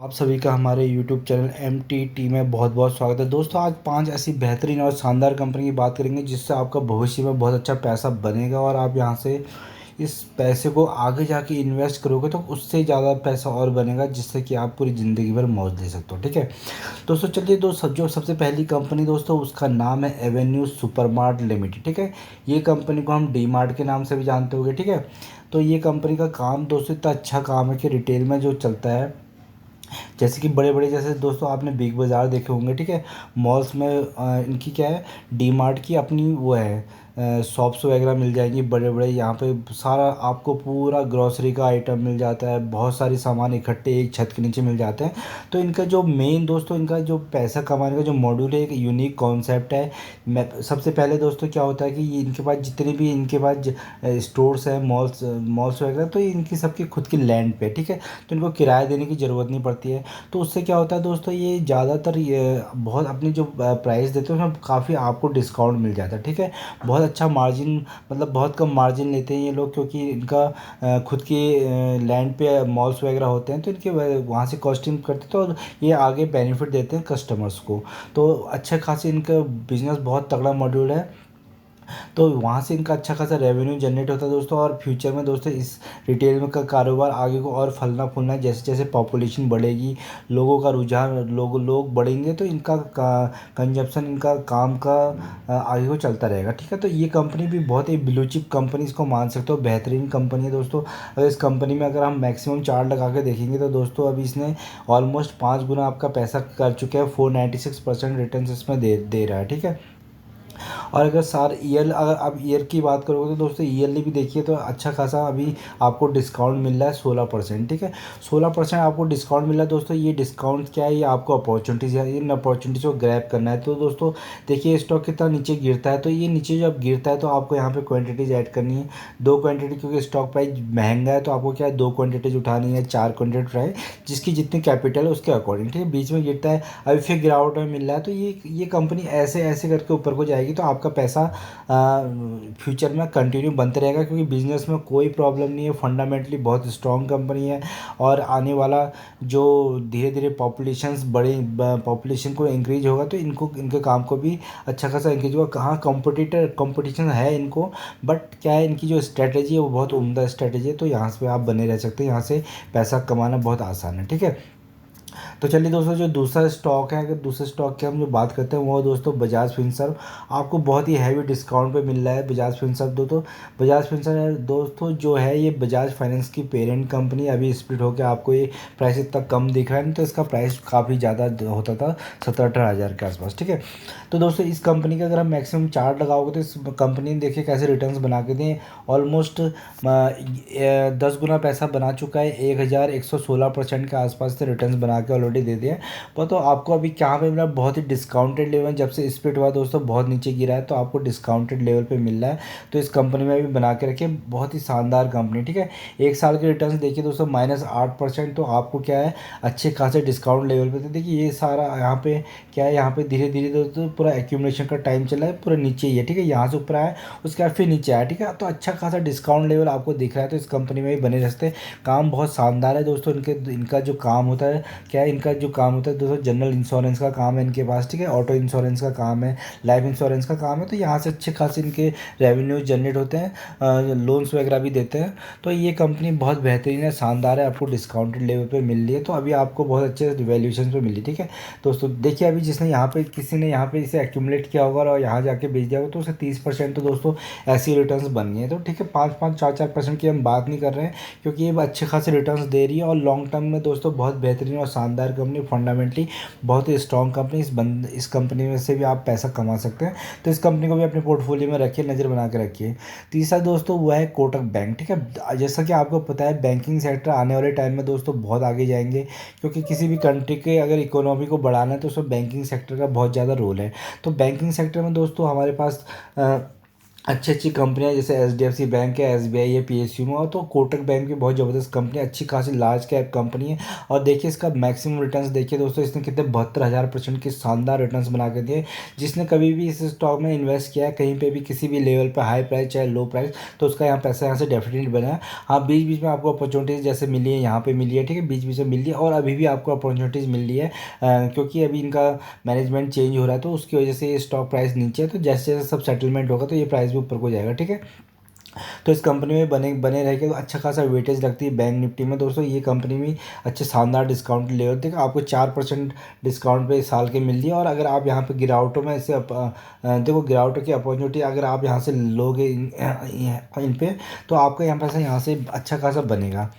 आप सभी का हमारे YouTube चैनल MTT में बहुत बहुत स्वागत है। दोस्तों आज 5 ऐसी बेहतरीन और शानदार कंपनी की बात करेंगे जिससे आपका भविष्य में बहुत अच्छा पैसा बनेगा और आप यहाँ से इस पैसे को आगे जाके इन्वेस्ट करोगे तो उससे ज़्यादा पैसा और बनेगा जिससे कि आप पूरी ज़िंदगी भर मौज ले सकते हो। ठीक है दोस्तों, चलिए जो सबसे पहली कंपनी दोस्तों उसका नाम है एवेन्यू सुपरमार्ट लिमिटेड। ठीक है, ये कंपनी को हम डी मार्ट के नाम से भी जानते होंगे। ठीक है, तो ये कंपनी का काम दोस्तों इतना अच्छा काम है कि रिटेल में जो चलता है, जैसे कि बड़े बड़े जैसे दोस्तों आपने बिग बाज़ार देखे होंगे। ठीक है, मॉल्स में इनकी क्या है, डी मार्ट की अपनी वो है शॉप्स वगैरह मिल जाएंगी बड़े बड़े। यहाँ पे सारा आपको पूरा ग्रॉसरी का आइटम मिल जाता है, बहुत सारी सामान इकट्ठे एक छत के नीचे मिल जाते हैं। तो इनका जो मेन दोस्तों इनका जो पैसा कमाने का जो मॉड्यूल है, एक यूनिक कॉन्सेप्ट है। मैं सबसे पहले दोस्तों क्या होता है कि ये इनके पास जितने भी इनके पास स्टोर्स हैं, मॉल्स मॉल्स वगैरह, तो ये इनकी सबकी खुद की लैंड पे। ठीक है, तो इनको किराया देने की ज़रूरत नहीं पड़ती है। तो उससे क्या होता है दोस्तों, ये ज़्यादातर ये बहुत अपनी जो प्राइस देते हैं उसमें काफ़ी आपको डिस्काउंट मिल जाता है। ठीक है, बहुत अच्छा मार्जिन, मतलब बहुत कम मार्जिन लेते हैं ये लोग, क्योंकि इनका खुद की लैंड पे मॉल्स वगैरह होते हैं, तो इनके वहाँ से कॉस्टिंग करते हैं तो ये आगे बेनिफिट देते हैं कस्टमर्स को। तो अच्छे खासे इनका बिजनेस बहुत तगड़ा मॉड्यूल है, तो वहाँ से इनका अच्छा खासा रेवेन्यू जनरेट होता है दोस्तों। और फ्यूचर में दोस्तों इस रिटेल में का कारोबार आगे को और फलना फूलना है। जैसे जैसे पॉपुलेशन बढ़ेगी, लोगों का रुझान, लोग बढ़ेंगे, तो इनका कंजप्शन, इनका काम का आगे को चलता रहेगा। ठीक है, तो ये कंपनी भी बहुत ही ब्लू चिप कंपनी इसको मान सकते हो, बेहतरीन कंपनी है दोस्तों। अगर इस कंपनी में अगर हम मैक्सिमम चार्ट लगा के देखेंगे तो दोस्तों अभी इसने ऑलमोस्ट 5 गुना आपका पैसा कर चुके हैं। 496% रिटर्न इसमें दे रहा है। ठीक है, और अगर सार ईयर अगर आप ईयर की बात करोगे तो दोस्तों ईयरली भी देखिए तो अच्छा खासा अभी आपको डिस्काउंट मिल रहा है 16%। ठीक है, 16% आपको डिस्काउंट मिल रहा है दोस्तों। ये डिस्काउंट क्या है, ये आपको अपॉर्चुनिटीज़ है, इन अपॉर्चुनिटीज़ को ग्रैब करना है। तो दोस्तों देखिए स्टॉक कितना नीचे गिरता है, तो ये नीचे जब गिरता है तो आपको यहाँ पे क्वांटिटीज़ ऐड करनी है, 2 क्वांटिटी, क्योंकि स्टॉक प्राइस महंगा है तो आपको क्या है 2 क्वांटिटीज उठानी है, 4 क्वांटिटी उठाए, जिसकी जितनी कैपिटल है उसके अकॉर्डिंग। ठीक है, बीच में गिरता है, अभी फिर गिरावट में मिल रहा है, तो ये कंपनी ऐसे ऐसे करके ऊपर को जाएगी तो आपका पैसा फ्यूचर में कंटिन्यू बनते रहेगा, क्योंकि बिजनेस में कोई प्रॉब्लम नहीं है, फंडामेंटली बहुत स्ट्रॉन्ग कंपनी है। और आने वाला जो धीरे धीरे पॉपुलेशन को इंक्रीज होगा तो इनको इनके काम को भी अच्छा खासा इंक्रीज होगा। कहाँ कंपटीशन है इनको, बट क्या है इनकी जो स्ट्रेटेजी है वो बहुत उम्दा स्ट्रेटेजी है, तो यहाँ से आप बने रह सकते हैं, यहाँ से पैसा कमाना बहुत आसान है। ठीक है, तो चलिए दोस्तों जो दूसरा स्टॉक है, अगर दूसरे स्टॉक की हम जो बात करते हैं वो दोस्तों बजाज फिनसर्व। आपको बहुत ही हैवी डिस्काउंट पे मिल रहा है बजाज फिनसर्व। दोस्तों बजाज फिनसर्व दोस्तों जो है ये बजाज फाइनेंस की पेरेंट कंपनी, अभी स्प्लिट होकर आपको ये प्राइस इतना कम दिख रहा है, नहीं तो इसका प्राइस काफ़ी ज़्यादा होता था, 17-18 हज़ार के आसपास। ठीक है, तो दोस्तों इस कंपनी का अगर हम मैक्सिमम चार्ट लगाओगे तो इस कंपनी ने देखिए कैसे रिटर्न्स बना के दिए, ऑलमोस्ट 10 गुना पैसा बना चुका है, 1116% के आसपास से रिटर्न्स बना के ऑलरेडी दे दिया है। पर तो आपको अभी क्या पे मिला, बहुत ही डिस्काउंटेड लेवल, जब से स्प्लिट हुआ दोस्तों बहुत नीचे गिरा है, तो आपको डिस्काउंटेड लेवल पे मिल रहा है। तो इस कंपनी में भी बना के रखिए, बहुत ही शानदार कंपनी। ठीक है, 1 साल के रिटर्न देखिए दोस्तों -8%, तो आपको क्या है अच्छे खासे डिस्काउंट लेवल पे। तो देखिए ये सारा यहाँ पे क्या है, यहाँ पे धीरे धीरे दोस्तों पूरा एक्यूमुलेशन का टाइम चला है, पूरा नीचे ही है। ठीक है, यहाँ से ऊपर आया, उसके बाद फिर नीचे आया। ठीक है, तो अच्छा खासा डिस्काउंट लेवल आपको दिख रहा है, तो इस कंपनी में भी बने रहते हैं। काम बहुत शानदार है दोस्तों, इनका जो काम होता है, क्या है इनका जो काम होता है दोस्तों, जनरल इंश्योरेंस का काम है इनके पास। ठीक है, ऑटो इंश्योरेंस का काम है, लाइफ इंश्योरेंस का काम है, तो यहाँ से अच्छे खासे इनके रेवेन्यू जनरेट होते हैं, लोन्स वगैरह भी देते हैं। तो ये कंपनी बहुत बेहतरीन है, शानदार है, आपको डिस्काउंटेड लेवल पे मिल रही है, तो अभी आपको बहुत अच्छे वैल्यूएशन पे मिली। ठीक है दोस्तों, देखिए अभी जिसने यहाँ पे किसी ने यहाँ पे इसे एक्यूमुलेट किया होगा और यहाँ जाके बेच दिया होगा, तो उसे 30% तो दोस्तों ऐसी रिटर्न्स बन गए हैं। तो ठीक है, 5-5, 4-4% की हम बात नहीं कर रहे हैं, क्योंकि ये अच्छे खासे रिटर्न्स दे रही है और लॉन्ग टर्म में दोस्तों बहुत बेहतरीन और शानदार कंपनी, फंडामेंटली बहुत ही स्ट्रॉन्ग कंपनी। इस कंपनी में से भी आप पैसा कमा सकते हैं, तो इस कंपनी को भी अपने पोर्टफोलियो में रखिए, नज़र बना के रखिए। तीसरा दोस्तों वो है कोटक बैंक। ठीक है, जैसा कि आपको पता है बैंकिंग सेक्टर आने वाले टाइम में दोस्तों बहुत आगे जाएंगे, क्योंकि किसी भी कंट्री के अगर इकोनॉमी को बढ़ाना है तो उसमें बैंकिंग सेक्टर का बहुत ज़्यादा रोल है। तो बैंकिंग सेक्टर में दोस्तों हमारे पास अच्छी अच्छी कंपनियां जैसे एचडीएफसी बैंक है, एसबीआई है, पीएसयू में, और तो कोटक बैंक भी बहुत ज़बरदस्त कंपनी है, अच्छी खासी लार्ज कैप कंपनी है। और देखिए इसका मैक्सिमम रिटर्न्स देखिए दोस्तों, इसने कितने 72,000% के शानदार रिटर्न्स बना के दिए। जिसने कभी भी इस स्टॉक में इन्वेस्ट किया है कहीं पे भी किसी भी लेवल पे, हाई प्राइस चाहे लो प्राइस, तो उसका यहाँ पैसा यहाँ से डेफिनेटली बना है। हाँ, बीच बीच में आपको अपॉर्चुनिटीज़ जैसे मिली है, यहाँ पे मिली है, ठीक है, बीच बीच में मिली है, और अभी भी आपको अपॉर्चुनिटीज़ मिल रही है, क्योंकि अभी इनका मैनेजमेंट चेंज हो रहा है, तो उसकी वजह से ये स्टॉक प्राइस नीचे है। तो जैसे जैसे सब सेटलमेंट होगा तो ये प्राइस भी ऊपर को जाएगा, ठीक है। तो इस कंपनी में बने बने रह के तो अच्छा खासा वेटेज रखती है बैंक निफ्टी में दोस्तों। ये कंपनी भी अच्छे शानदार डिस्काउंट ले होते हैं, आपको 4% डिस्काउंट पे साल के मिल रही है। और अगर आप यहाँ पे गिरावटों में से देखो, गिरावटों की अपॉर्चुनिटी अगर आप यहाँ से लोगे इन पे, तो आपका यहाँ पैसा यहाँ से अच्छा खासा बनेगा।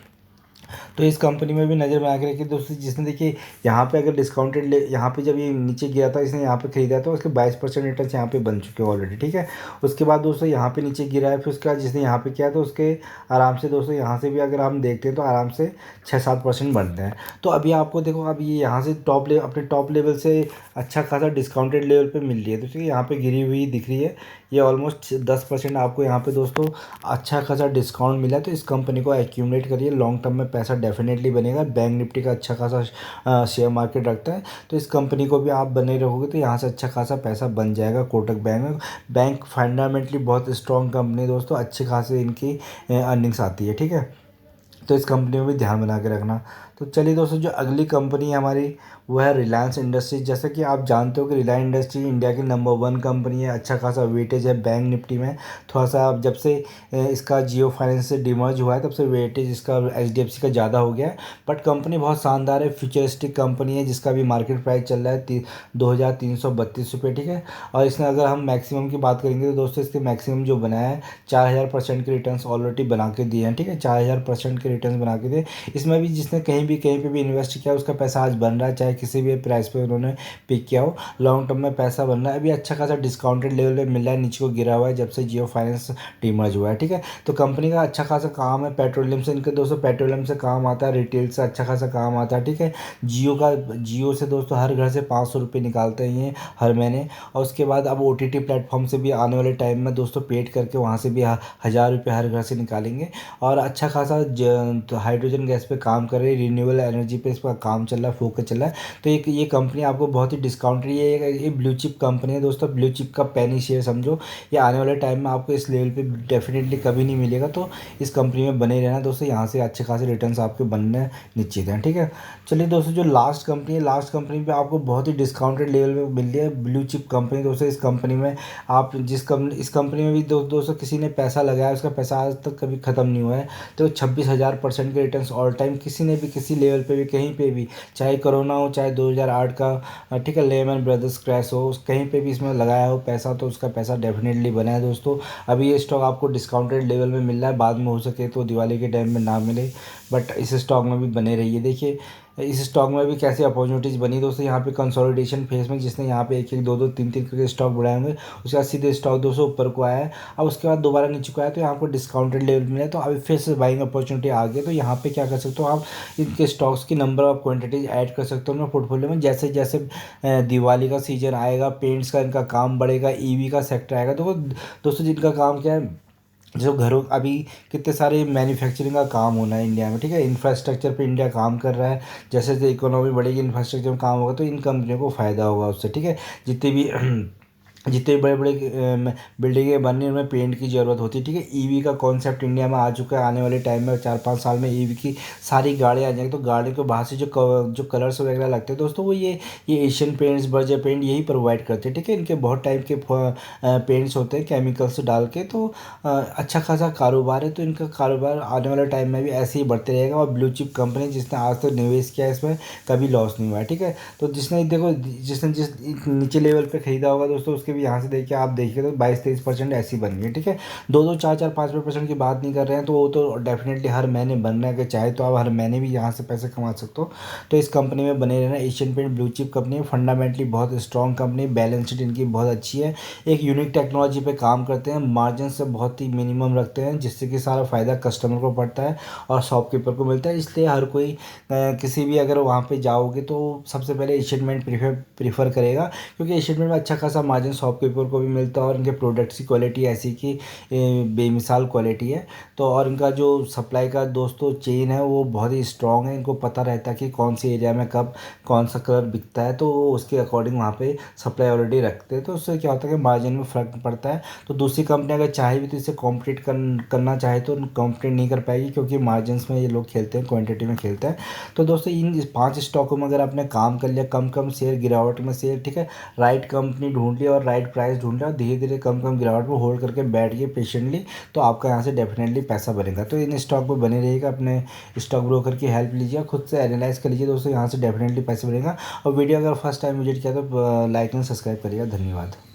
तो इस कंपनी में भी नज़र बना के रखिए दोस्तों। जिसने देखिए यहाँ पे अगर डिस्काउंटेड ले, यहाँ पे जब ये नीचे गया था, इसने यहाँ पे खरीदा था, उसके 22% रिटर्न यहाँ पे बन चुके हैं ऑलरेडी, ठीक है। उसके बाद दोस्तों यहाँ पे नीचे गिरा है, फिर उसके बाद जिसने यहाँ पे किया तो उसके आराम से दोस्तों यहाँ से भी अगर हम देखते हैं तो आराम से 6-7% बनते हैं। तो अभी आपको देखो, अब ये यहाँ से अपने टॉप लेवल से अच्छा खासा डिस्काउंटेड लेवल पे मिल रही है, तो ठीक है, यहाँ पे गिरी हुई दिख रही है। ये ऑलमोस्ट 10% आपको यहाँ पे दोस्तों अच्छा खासा डिस्काउंट मिला है। तो इस कंपनी को एक्यूमुलेट करिए, लॉन्ग टर्म में पैसा डेफिनेटली बनेगा। बैंक निफ्टी का अच्छा खासा शेयर मार्केट रखता है, तो इस कंपनी को भी आप बने रहोगे तो यहाँ से अच्छा खासा पैसा बन जाएगा। कोटक बैंक बैंक फंडामेंटली बहुत स्ट्रॉन्ग कंपनी है दोस्तों, अच्छे खासे इनकी अर्निंग्स आती है, ठीक है। तो इस कंपनी में भी ध्यान बना के रखना। तो चलिए दोस्तों, जो अगली कंपनी है हमारी, वो है रिलायंस इंडस्ट्रीज। जैसा कि आप जानते हो कि रिलायंस इंडस्ट्री इंडिया की नंबर 1 कंपनी है, अच्छा खासा वेटेज है बैंक निफ्टी में। थोड़ा सा अब जब से इसका जियो फाइनेंस से डिमर्ज हुआ है, तब से वेटेज इसका एचडीएफसी का ज़्यादा हो गया है। बट कंपनी बहुत शानदार है, फ्यूचरिस्टिक कंपनी है, जिसका भी मार्केट प्राइस चल रहा है 2,332 रुपये, ठीक है। और इसने अगर हम मैक्सिमम की बात करेंगे तो दोस्तों इसके मैक्सिमम जो बनाया है, 4,000% के रिटर्न्स ऑलरेडी बना के दिए हैं, ठीक है, 4,000% के रिटर्न बना के दिए। इसमें भी जिसने कहीं पे भी इन्वेस्ट किया उसका पैसा आज बन रहा है, चाहे किसी भी प्राइस पे उन्होंने पिक किया हो, लॉन्ग टर्म में पैसा बन रहा है। अभी अच्छा खासा डिस्काउंटेड लेवल पे मिल रहा है, नीचे को गिरा हुआ है जब से जियो फाइनेंस डीमर्ज हुआ है, ठीक है। तो कंपनी का अच्छा खासा काम है, पेट्रोलियम से इनके दोस्तों पेट्रोलियम से काम आता है, रिटेल से अच्छा खासा काम आता है, ठीक है। जियो से दोस्तों हर घर से 500 रुपये निकालते हैं ये हर महीने। और उसके बाद अब ओटीटी प्लेटफॉर्म से भी आने वाले टाइम में दोस्तों पेड करके वहाँ से भी 1,000 रुपये हर घर से निकालेंगे। और अच्छा खासा हाइड्रोजन गैस पे काम कर रही है, रिन्यूएबल एनर्जी पे इस पर काम चल रहा है, फोकस चल रहा है। तो ये कंपनी आपको बहुत ही डिस्काउंट रही है, ये ब्लू चिप कंपनी है दोस्तों, ब्लू चिप का पेनी शेयर समझो। ये आने वाले टाइम में आपको इस लेवल पे डेफिनेटली कभी नहीं मिलेगा। तो इस कंपनी में बने रहना दोस्तों, यहाँ से अच्छे खासे रिटर्न्स आपके बनने निश्चित हैं, ठीक है। चलिए दोस्तों, जो लास्ट कंपनी है, लास्ट कंपनी पे आपको बहुत ही डिस्काउंटेड लेवल पे मिल रही है, ब्लू चिप कंपनी दोस्तों। इस कंपनी में आप इस कंपनी में भी दोस्तों किसी ने पैसा लगाया, उसका पैसा आज तक कभी ख़त्म नहीं हुआ है। तो 26,000% के रिटर्न्स ऑल टाइम किसी ने भी किसी लेवल पे भी कहीं पे भी, चाहे कोरोना हो, चाहे 2008 का, ठीक है, लेमन ब्रदर्स क्रैश हो, कहीं पे भी इसमें लगाया हो पैसा तो उसका पैसा डेफिनेटली बना है दोस्तों। अभी ये स्टॉक आपको डिस्काउंटेड लेवल में मिल रहा है, बाद में हो सके तो दिवाली के टाइम में ना मिले, बट इस स्टॉक में भी बने रहिए। देखिए इस स्टॉक में भी कैसी अपॉर्चुनिटीज़ बनी दोस्तों, यहाँ पे कंसोलिडेशन फेज में जिसने यहाँ पे एक एक दो दो तीन तीन करके स्टॉक बढ़ाए होंगे, उसके बाद सीधे स्टॉक 200 ऊपर को आया है। अब उसके बाद दोबारा नीचे को आया, तो यहाँ पर डिस्काउंटेड लेवल मिला है, तो अभी फिर से बाइंग अपॉर्चुनिटी आ गई। तो यहाँ पे क्या कर सकते हो आप, इनके स्टॉक्स की नंबर ऑफ क्वांटिटीज ऐड कर सकते हो अपने पोर्टफोलियो में। जैसे जैसे दिवाली का सीजन आएगा, पेंट्स का इनका काम बढ़ेगा, ईवी का सेक्टर आएगा, तो दोस्तों जिनका काम क्या है, जो घरों अभी कितने सारे मैन्युफैक्चरिंग का काम होना है इंडिया में, ठीक है, इंफ्रास्ट्रक्चर पे इंडिया काम कर रहा है। जैसे जैसे इकोनॉमी बढ़ेगी, इंफ्रास्ट्रक्चर में काम होगा, तो इन कंपनियों को फ़ायदा होगा उससे, ठीक है। जितने भी जितने बड़े बड़े बिल्डिंगें बनने उनमें पेंट की ज़रूरत होती है, ठीक है। ईवी का कॉन्सेप्ट इंडिया में आ चुका है, आने वाले टाइम में 4-5 साल में ईवी की सारी गाड़ियाँ आ जाएंगी। तो गाड़ी को बाहर से जो कलर्स वगैरह लगते हैं दोस्तों, वो ये एशियन पेंट्स, बर्जर पेंट यही प्रोवाइड करते हैं, ठीक है। इनके बहुत टाइप के पेंट्स होते हैं केमिकल्स डाल के, तो अच्छा खासा कारोबार है। तो इनका कारोबार आने वाले टाइम में भी ऐसे ही बढ़ते रहेगा। और ब्लू चिप कंपनी जिसने आज तक निवेश किया है इसमें कभी लॉस नहीं हुआ है, ठीक है। तो जिसने देखो, जिसने जिस नीचे लेवल पे खरीदा होगा दोस्तों, उसके भी यहाँ से देखिए आप देखिए तो 22-23% ऐसी बन गई है, ठीक है। 2-2 4-4 5% की बात नहीं कर रहे हैं, तो वो तो डेफिनेटली हर महीने बनना है, कि चाहे तो आप हर महीने भी यहाँ से पैसे कमा सकते हो। तो इस कंपनी में बने रहना। Asian paint blue chip company है, फंडामेंटली बहुत स्ट्रॉन्ग कंपनी, बैलेंस शीट इनकी बहुत अच्छी है, एक यूनिक टेक्नोलॉजी पे काम करते हैं, मार्जिन से बहुत ही मिनिमम रखते हैं, जिससे कि सारा फ़ायदा कस्टमर को पड़ता है और शॉपकीपर को मिलता है। इसलिए हर कोई किसी भी अगर वहाँ पे जाओगे तो सबसे पहले एशियन पेंट प्रीफर करेगा, क्योंकि एशियन पेंट में अच्छा खासा मार्जिन शॉपकीपर को भी मिलता है और इनके प्रोडक्ट्स की क्वालिटी ऐसी कि बेमिसाल क्वालिटी है। तो और इनका जो सप्लाई का दोस्तों चेन है वो बहुत ही स्ट्रॉन्ग है। इनको पता रहता है कि कौन सी एरिया में कब कौन सा कलर बिकता है, तो वो उसके अकॉर्डिंग वहाँ पे सप्लाई ऑलरेडी रखते हैं। तो उससे क्या होता है कि मार्जिन में फ़र्क पड़ता है। तो दूसरी कंपनी अगर चाहे भी तो इससे कॉम्पिटिट करना चाहे तो कॉम्पिटिट नहीं कर पाएगी, क्योंकि मार्जिन्स में ये लोग खेलते हैं, क्वांटिटी में खेलते हैं। तो दोस्तों इन 5 स्टॉकों में अगर आपने काम कर लिया, कम कम शेयर गिरावट में शेयर, ठीक है, राइट कंपनी ढूंढ लिया और राइट प्राइस ढूंढ लिया और धीरे धीरे कम कम गिरावट में होल्ड करके बैठ गए पेशेंटली, तो आपका यहाँ से डेफिनेटली पैसा बनेगा। तो इन स्टॉक पर बने रहिएगा, अपने स्टॉक ब्रोकर की हेल्प लीजिए, खुद से एनालाइज कर लीजिए दोस्तों, यहाँ से डेफिनेटली पैसे बनेगा। और वीडियो अगर फर्स्ट टाइम विजिट किया तो लाइक एंड सब्सक्राइब करिएगा। धन्यवाद।